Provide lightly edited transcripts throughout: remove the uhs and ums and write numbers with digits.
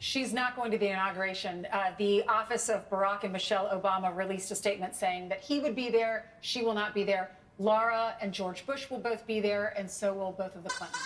She's not going to the inauguration. The office of Barack and Michelle Obama released a statement saying that he would be there. She will not be there. Laura and George Bush will both be there, and so will both of the Clintons.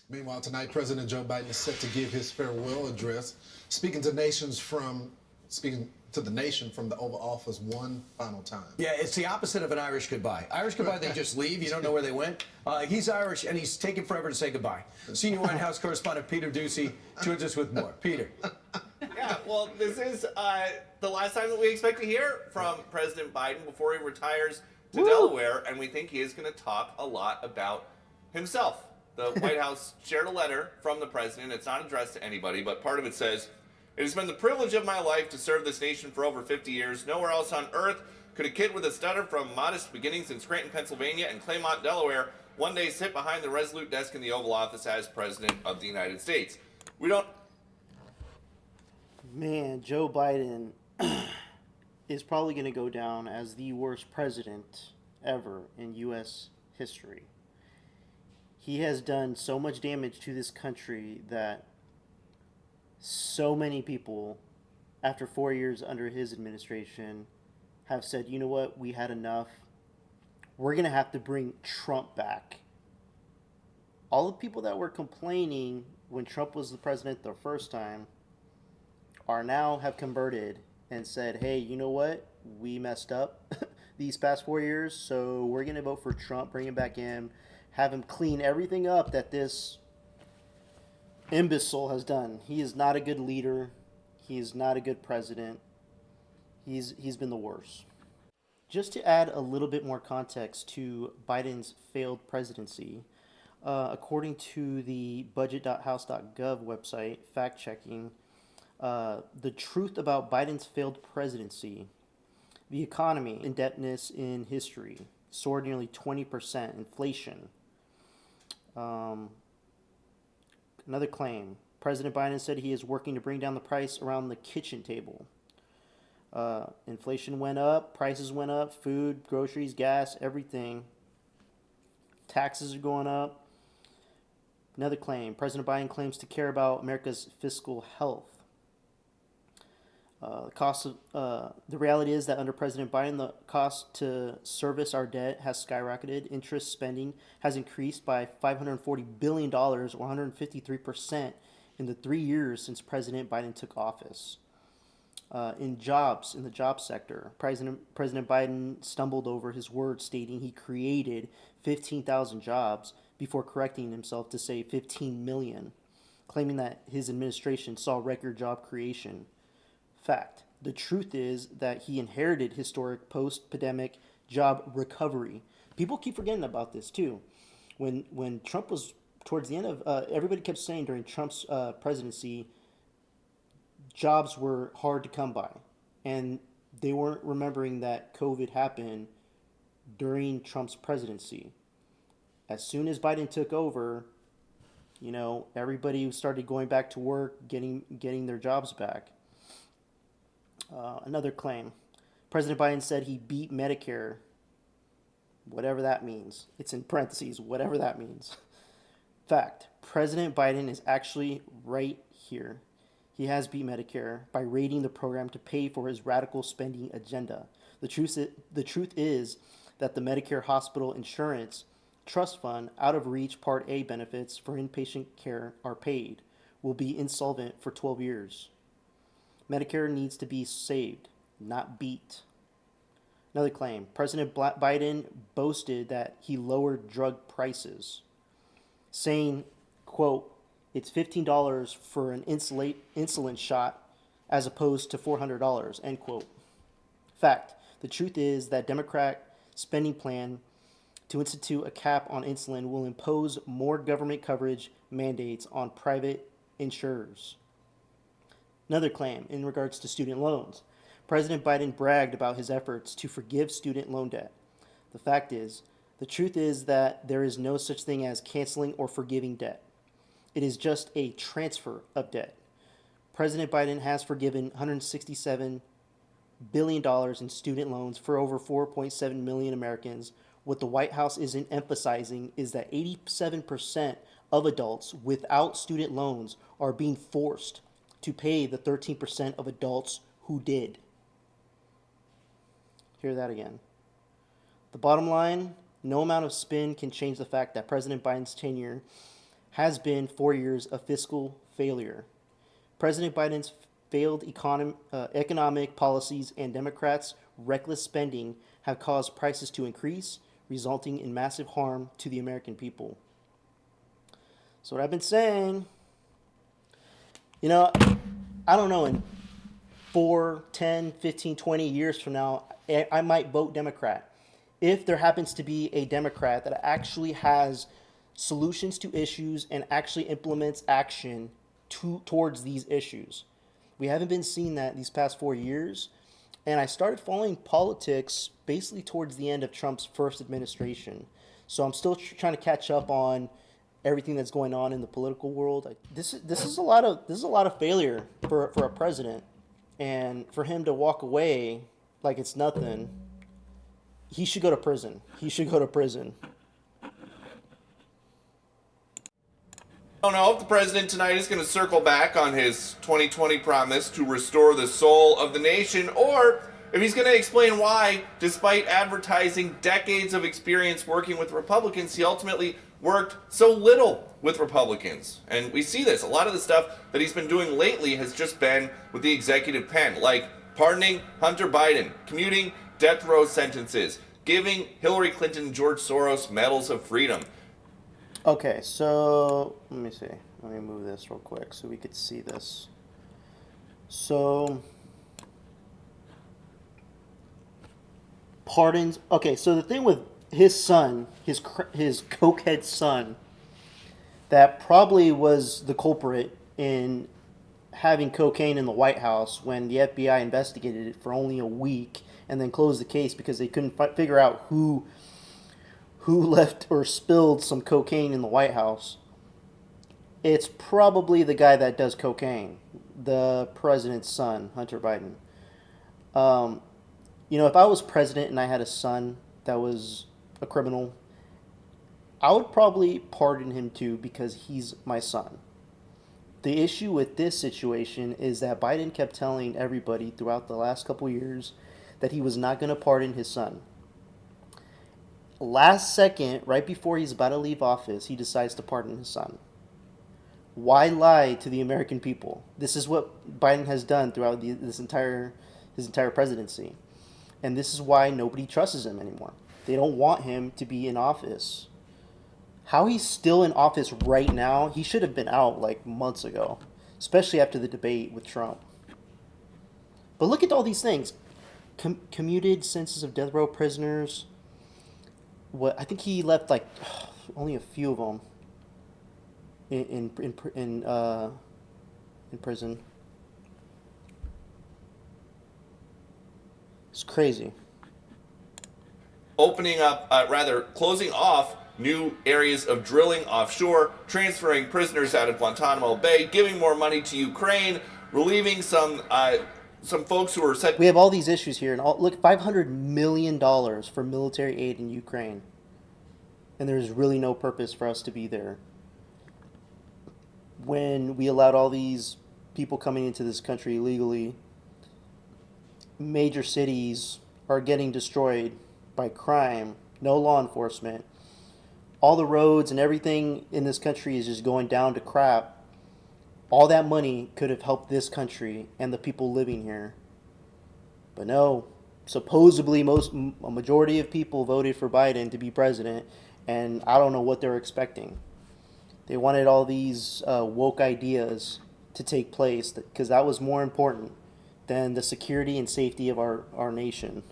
Meanwhile, tonight, President Joe Biden is set to give his farewell address, speaking to the nation from the Oval Office one final time. Yeah, it's the opposite of an Irish goodbye. Irish goodbye, they just leave. You don't know where they went. He's Irish, and he's taking forever to say goodbye. Senior White House correspondent Peter Ducey joins us with more. Peter. Yeah, well, this is the last time that we expect to hear from President Biden before he retires to Delaware, and we think he is going to talk a lot about himself. The White House shared a letter from the president. It's not addressed to anybody, but part of it says, "It has been the privilege of my life to serve this nation for over 50 years. Nowhere else on earth could a kid with a stutter from modest beginnings in Scranton, Pennsylvania and Claymont, Delaware, one day sit behind the resolute desk in the Oval Office as President of the United States." We don't... Man, Joe Biden is probably going to go down as the worst president ever in U.S. history. He has done so much damage to this country that so many people, after 4 years under his administration, have said, you know what, we had enough. We're going to have to bring Trump back. All the people that were complaining when Trump was the president the first time are now have converted and said, hey, you know what, we messed up these past 4 years, so we're going to vote for Trump, bring him back in, have him clean everything up that this imbecile has done. He is not a good leader. He is not a good president. He's been the worst. Just to add a little bit more context to Biden's failed presidency, according to the budget.house.gov website, fact-checking, the truth about Biden's failed presidency, the economy, indebtedness in history, soared nearly 20%, inflation. Another claim. President Biden said he is working to bring down the price around the kitchen table. Inflation went up, prices went up, food, groceries, gas, everything. Taxes are going up. Another claim. President Biden claims to care about America's fiscal health. The reality is that under President Biden, the cost to service our debt has skyrocketed. Interest spending has increased by $540 billion, or 153%, in the 3 years since President Biden took office. In the job sector, President Biden stumbled over his words, stating he created 15,000 jobs before correcting himself to say 15 million, claiming that his administration saw record job creation. Fact. The truth is that he inherited historic post-pandemic job recovery. People keep forgetting about this too. When Trump was towards the end of, everybody kept saying during Trump's presidency, jobs were hard to come by. And they weren't remembering that COVID happened during Trump's presidency. As soon as Biden took over, everybody started going back to work, getting their jobs back. Another claim. President Biden said he beat Medicare, whatever that means. It's in parentheses, whatever that means. Fact. President Biden is actually right here. He has beat Medicare by raiding the program to pay for his radical spending agenda. The truth is that the Medicare Hospital Insurance Trust Fund out-of-reach Part A benefits for inpatient care are paid, will be insolvent for 12 years. Medicare needs to be saved, not beat. Another claim. President Biden boasted that he lowered drug prices, saying, quote, it's $15 for an insulin shot as opposed to $400, end quote. Fact. The truth is that Democrat spending plan to institute a cap on insulin will impose more government coverage mandates on private insurers. Another claim in regards to student loans. President Biden bragged about his efforts to forgive student loan debt. The truth is that there is no such thing as canceling or forgiving debt. It is just a transfer of debt. President Biden has forgiven $167 billion in student loans for over 4.7 million Americans. What the White House isn't emphasizing is that 87% of adults without student loans are being forced to pay the 13% of adults who did. Hear that again. The bottom line, no amount of spin can change the fact that President Biden's tenure has been 4 years of fiscal failure. President Biden's failed economic policies and Democrats' reckless spending have caused prices to increase, resulting in massive harm to the American people. So what I've been saying, I don't know, in 4, 10, 15, 20 years from now, I might vote Democrat. If there happens to be a Democrat that actually has solutions to issues and actually implements action towards these issues. We haven't been seeing that these past 4 years. And I started following politics basically towards the end of Trump's first administration. So I'm still trying to catch up on everything that's going on in the political world. This is a lot of failure for a president, and for him to walk away like it's nothing. He should go to prison. He should go to prison. I don't know if the president tonight is going to circle back on his 2020 promise to restore the soul of the nation, or if he's going to explain why, despite advertising decades of experience working with Republicans, he ultimately worked so little with Republicans. And we see this. A lot of the stuff that he's been doing lately has just been with the executive pen, like pardoning Hunter Biden, commuting death row sentences, giving Hillary Clinton and George Soros medals of freedom. Okay, so let me see. Let me move this real quick so we could see this. So, pardons. Okay, so the thing with his son, his cokehead son, that probably was the culprit in having cocaine in the White House when the FBI investigated it for only a week and then closed the case because they couldn't figure out who left or spilled some cocaine in the White House. It's probably the guy that does cocaine, the president's son, Hunter Biden. If I was president and I had a son that was a criminal, I would probably pardon him too because he's my son. The issue with this situation is that Biden kept telling everybody throughout the last couple years that he was not going to pardon his son. Last second, right before he's about to leave office, he decides to pardon his son. Why lie to the American people? This is what Biden has done throughout his entire presidency. And this is why nobody trusts him anymore. They don't want him to be in office. How he's still in office right now, he should have been out like months ago, especially after the debate with Trump. But look at all these things. Commuted sentences of death row prisoners. I think he left like only a few of them in prison. It's crazy. Closing off new areas of drilling offshore, transferring prisoners out of Guantanamo Bay, giving more money to Ukraine, relieving some folks who are set. We have all these issues here, and look, $500 million for military aid in Ukraine, and there's really no purpose for us to be there. When we allowed all these people coming into this country illegally, major cities are getting destroyed by crime, no law enforcement. All the roads and everything in this country is just going down to crap. All that money could have helped this country and the people living here. But no, supposedly a majority of people voted for Biden to be president, and I don't know what they're expecting. They wanted all these woke ideas to take place because that was more important than the security and safety of our nation.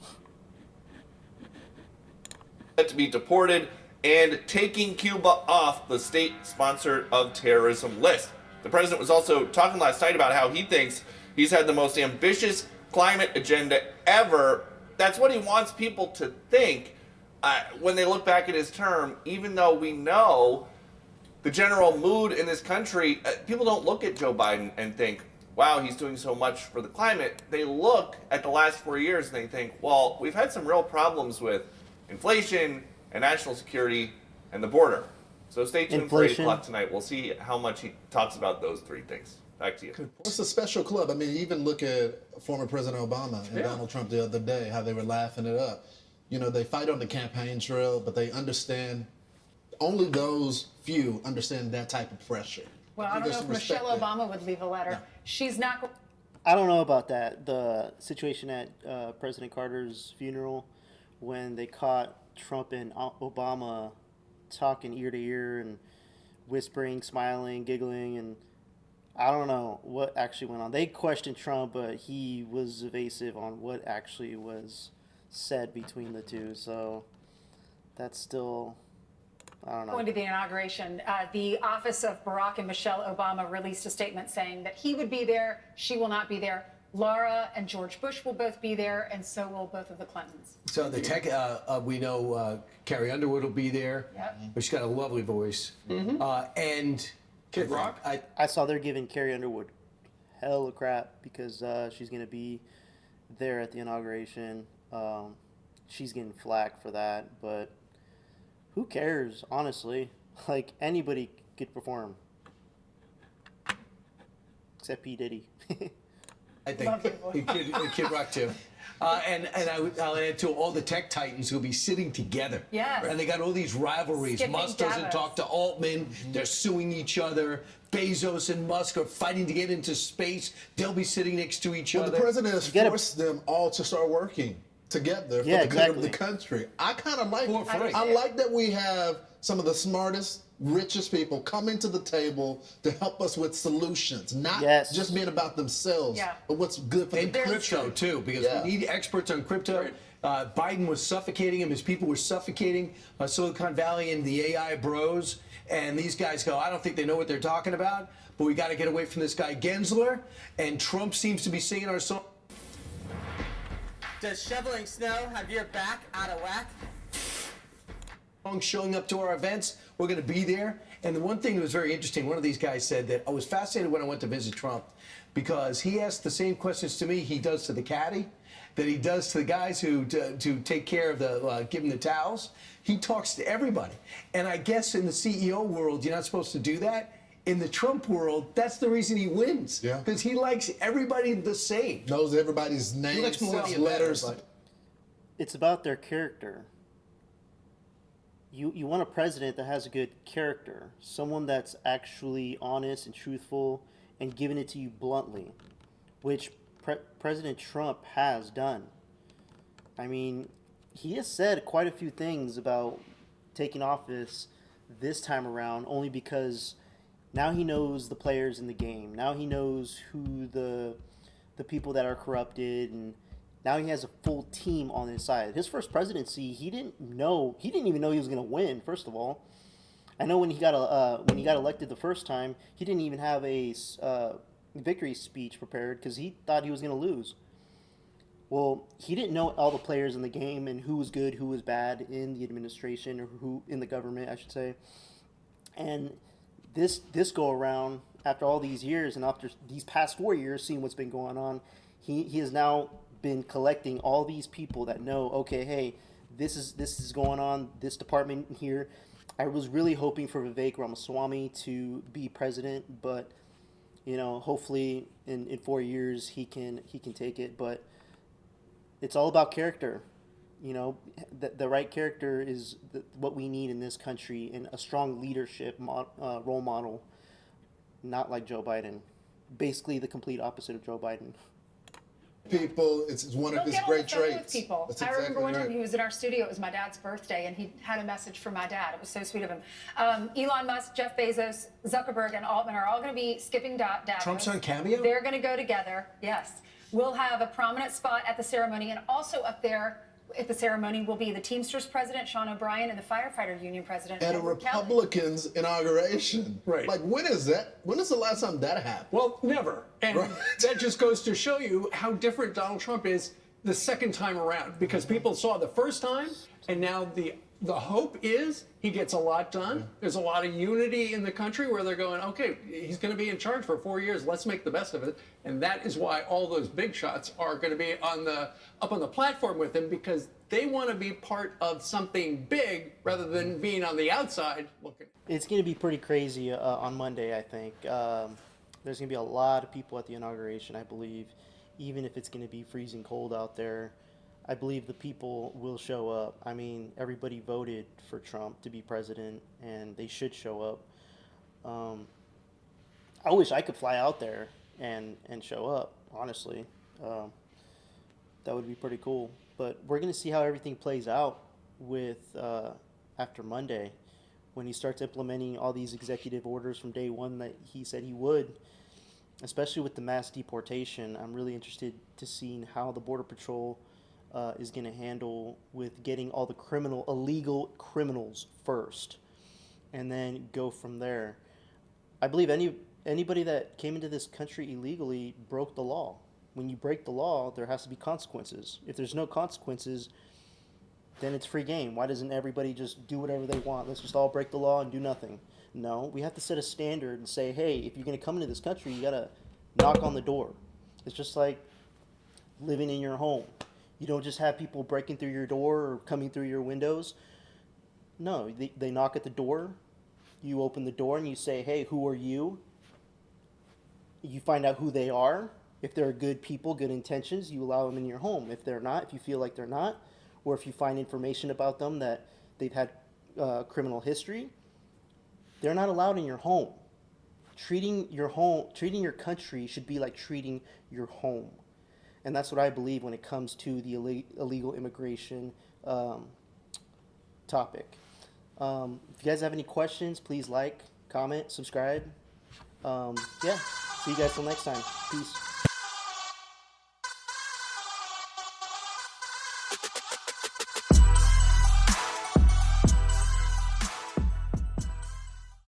To be deported and taking Cuba off the state sponsor of terrorism list. The president was also talking last night about how he thinks he's had the most ambitious climate agenda ever. That's what he wants people to think when they look back at his term, even though we know the general mood in this country. People don't look at Joe Biden and think, wow, wow, he's doing so much for the climate, they look at the last 4 years and they think, well, we've had some real problems with inflation and national security and the border. So stay tuned for 8 o'clock tonight. We'll see how much he talks about those 3 things. Back to you. It's a special club. I mean, even look at former President Obama and Donald Trump the other day, how they were laughing it up. You know, they fight on the campaign trail, but they understand, only those few understand that type of pressure. Well, I don't know if Michelle Obama would leave a letter. No. She's not. I don't know about that. The situation at President Carter's funeral, when they caught Trump and Obama talking ear to ear and whispering, smiling, giggling, and I don't know what actually went on. They questioned Trump, but he was evasive on what actually was said between the two. So that's still, I don't know. Going to the inauguration, the office of Barack and Michelle Obama released a statement saying that he would be there, she will not be there. Laura and George Bush will both be there, and so will both of the Clintons. So the tech, we know Carrie Underwood will be there. Yep. But she's got a lovely voice. And Kid Rock? I saw they're giving Carrie Underwood hella crap because she's going to be there at the inauguration. She's getting flack for that, but who cares, honestly? Like, anybody could perform. Except P. Diddy. I think Kid Rock too. And I'll add to all the tech titans who'll be sitting together. Yes. And they got all these rivalries. Skipping Musk doesn't Davos. talk to Altman. They're suing each other. Bezos and Musk are fighting to get into space. They'll be sitting next to each Well, other. the president has forced them all to start working together for the good of the country. I kind of like it. I like that we have some of the smartest, richest people coming to the table to help us with solutions, not just being about themselves, but what's good for the country. Crypto too, because we need experts on crypto. Biden was suffocating him. His people were suffocating Silicon Valley and the AI bros. And these guys go, I don't think they know what they're talking about, but we got to get away from this guy Gensler. And Trump seems to be singing our song. Does shoveling snow have your back out of whack? Showing up to our events, we're going to be there. And the one thing that was very interesting, one of these guys said that I was fascinated when I went to visit Trump because he asked the same questions to me he does to the caddy, that he does to the guys who to take care of the, give him the towels. He talks to everybody. And I guess in the CEO world, you're not supposed to do that. In the Trump world, that's the reason he wins. Yeah. Because he likes everybody the same. Knows everybody's names, letters. It's about their character. You want a president that has a good character, someone that's actually honest and truthful and giving it to you bluntly, which President Trump has done. I mean, he has said quite a few things about taking office this time around only because now he knows the players in the game. Now he knows who the people that are corrupted, and now he has a full team on his side. His first presidency, he didn't even know he was going to win. First of all, I know when he got elected the first time, he didn't even have a victory speech prepared because he thought he was going to lose. Well, he didn't know all the players in the game and who was good, who was bad in the administration, or who in the government, I should say. And this go around, after all these years and after these past 4 years, seeing what's been going on, he has now been collecting all these people that know, okay, hey, this is going on, this department here. I was really hoping for Vivek Ramaswamy to be president, but hopefully in 4 years he can take it. But it's all about character. The right character is what we need in this country, and a strong leadership role model, not like Joe Biden. Basically the complete opposite of Joe Biden. People, it's one of his great traits. People. That's I remember exactly one time right. he was in our studio. It was my dad's birthday, and he had a message from my dad. It was so sweet of him. Elon Musk, Jeff Bezos, Zuckerberg, and Altman are all going to be skipping Davos. Trump's on Cameo? They're going to go together. Yes. We'll have a prominent spot at the ceremony, and also up there at the ceremony will be the Teamsters president, Sean O'Brien, and the firefighter union president, At a Edward Kelly. Republican's inauguration. Right. Like, when is that? When is the last time that happened? Well, never. And that just goes to show you how different Donald Trump is the second time around, because people saw the first time, and now the the hope is he gets a lot done. There's a lot of unity in the country where they're going, okay, he's going to be in charge for 4 years. Let's make the best of it. And that is why all those big shots are going to be up on the platform with him, because they want to be part of something big rather than being on the outside looking. It's going to be pretty crazy on Monday, I think. There's going to be a lot of people at the inauguration, I believe, even if it's going to be freezing cold out there. I believe the people will show up. I mean, everybody voted for Trump to be president, and they should show up. I wish I could fly out there and show up, honestly. That would be pretty cool. But we're going to see how everything plays out with after Monday, when he starts implementing all these executive orders from day one that he said he would, especially with the mass deportation. I'm really interested to see how the Border Patrol is going to handle with getting all the illegal criminals first, and then go from there. I believe anybody that came into this country illegally broke the law. When you break the law, there has to be consequences. If there's no consequences, then it's free game. Why doesn't everybody just do whatever they want? Let's just all break the law and do nothing. No, we have to set a standard and say, hey, if you're going to come into this country, you got to knock on the door. It's just like living in your home. You don't just have people breaking through your door or coming through your windows. No, they knock at the door. You open the door and you say, hey, who are you? You find out who they are. If they're good people, good intentions, you allow them in your home. If they're not, if you feel like they're not, or if you find information about them that they've had criminal history, they're not allowed in your home. Treating your country should be like treating your home. And that's what I believe when it comes to the illegal immigration topic. If you guys have any questions, please like, comment, subscribe. Yeah, see you guys till next time. Peace.